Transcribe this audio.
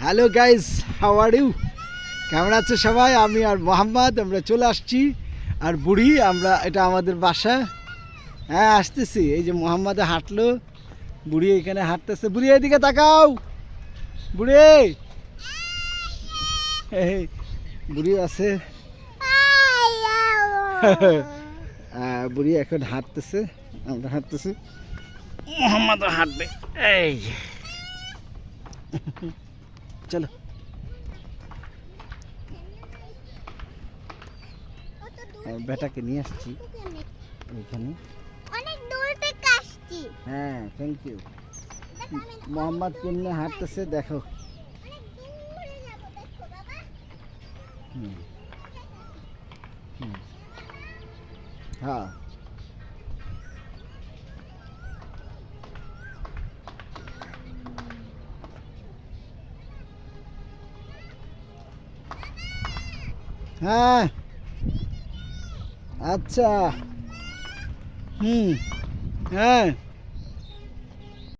Hello guys, how are you? কেমন আছে সবাই? আমি আর মোহাম্মদ আমরা চলে আসছি। আর বুড়ি আমরা, এটা আমাদের বাসা। হ্যাঁ আসতেছি। এই যে মোহাম্মদে হাঁটলো, বুড়ি এখানে হাঁটতেছে। বুড়ি এদিকে তাকাও। বুড়ি এই বুড়ি আছে। বুড়ি এখন হাঁটতেছে, আমরা হাঁটতেছি, মোহাম্মদও হাঁটবে। এই চলো। বেটাকে নিয়ে আসছি এখানে, অনেক দূর থেকে আসছি। হ্যাঁ থ্যাংক ইউ। মোহাম্মদ কেমনে হাঁটতেছে দেখো। অনেক দূরে যাব, দেখো বাবা। হুম হুম হ্যাঁ হ্যাঁ আচ্ছা হুম হ্যাঁ